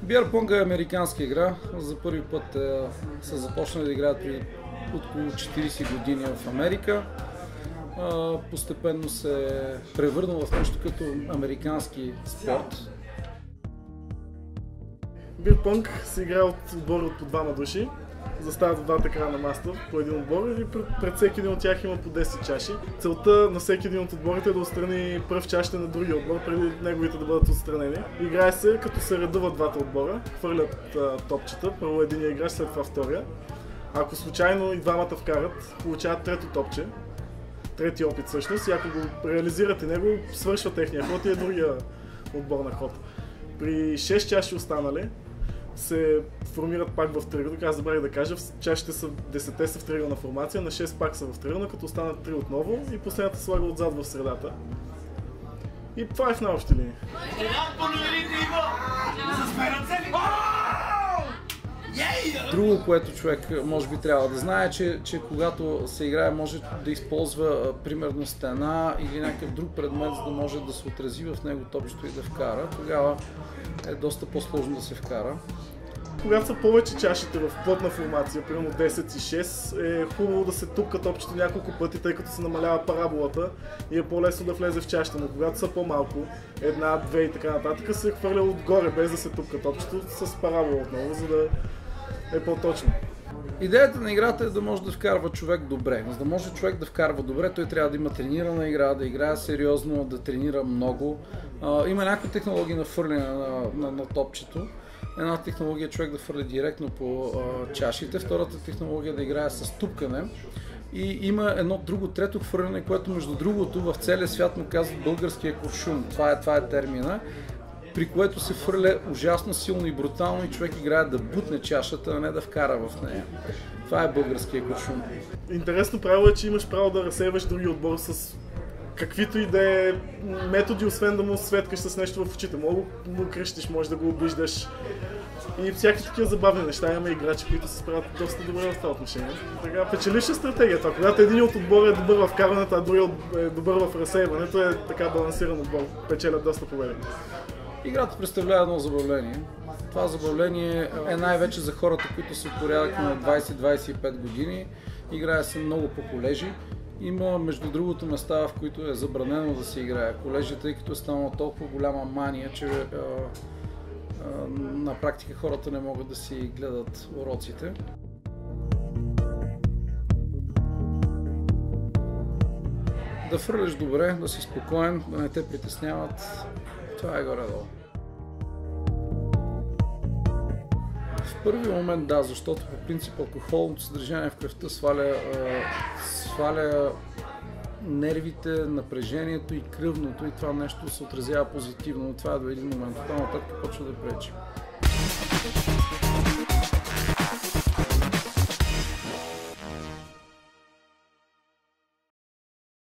Бир понг е американска игра. За първи път са започнали да играят при около 40 години в Америка. Постепенно се е превърнал в нещо като американски спорт. Бир понг се играе от отбори от по двама души. Застават в двата края на масата по един отбор и пред всеки един от тях има по 10 чаши. Целта на всеки един от отборите е да отстрани пръв чашите на другия отбор, преди неговите да бъдат отстранени. Играе се като се редуват двата отбора, хвърлят топчета, първо единия играч, след това втория. Ако случайно и двамата вкарат, получават трето топче, трети опит всъщност, и ако го реализират и него, свършва техния ход и е другия отбор на ход. При 6 чаши останали се формират пак в триъгълник. Аз забравих да кажа, чашите са 10 са в триъгълна формация, на 6 пак са в триъгълна, като останат 3 отново и последната слага отзад в средата. И това е в най-общи линии. Друго, което човек може би трябва да знае, че когато се играе, може да използва примерно стена или някакъв друг предмет, за да може да се отрази в него топчето и да вкара. Тогава е доста по-сложно да се вкара. Когато са повече чашите в плътна формация, примерно 10 и 6, е хубаво да се тупка топчето няколко пъти, тъй като се намалява параболата и е по-лесно да влезе в чашата. Но когато са по-малко, една, две и така нататък, се хвърля отгоре, без да се тупка топчето, с парабола отново, за да е по-точно. Идеята на играта е да може да вкарва човек добре. За да може човек да вкарва добре, той трябва да има тренирана игра, да играе сериозно, да тренира много. Има някакви технологии на фърляне на топчето. Една технология е човек да фърли директно по чашите, втората технология е да играе с тупкане. И има едно друго, трето хвърляне, което между другото в целия свят му казват българския куршум. Това е термина, при което се фърля ужасно силно и брутално и човек играе да бутне чашата, а не да вкара в нея. Това е българския куршум. Интересно правило е, че имаш право да разсейваш други отбор с каквито и да е методи, освен да му светкаш с нещо в очите. Мога да му крещиш, може да го обиждаш и всякакви такива забавни неща. Имаме играчи, които се справят доста добре в това отношение. Така, печеливша стратегия това. Когато един от отбора е добър в вкарването, а другият е добър в разсейването, е така балансиран отбор. Печелят доста победи. Играта представлява едно забавление. Това забавление е най-вече за хората, които са в порядък на 20-25 години. Играе се много по колежи. Има, между другото, места, в които е забранено да се играе колежи, тъй като е станала толкова голяма мания, че на практика хората не могат да си гледат уроците. Да фърляш добре, да си спокоен, да не те притесняват. Това е горе-долу. В първи момент да, защото по принцип алкохолното съдържание в кръвта сваля нервите, напрежението и кръвното и това нещо се отразява позитивно, но това е до един момент. Оттам нататък почва да пречи.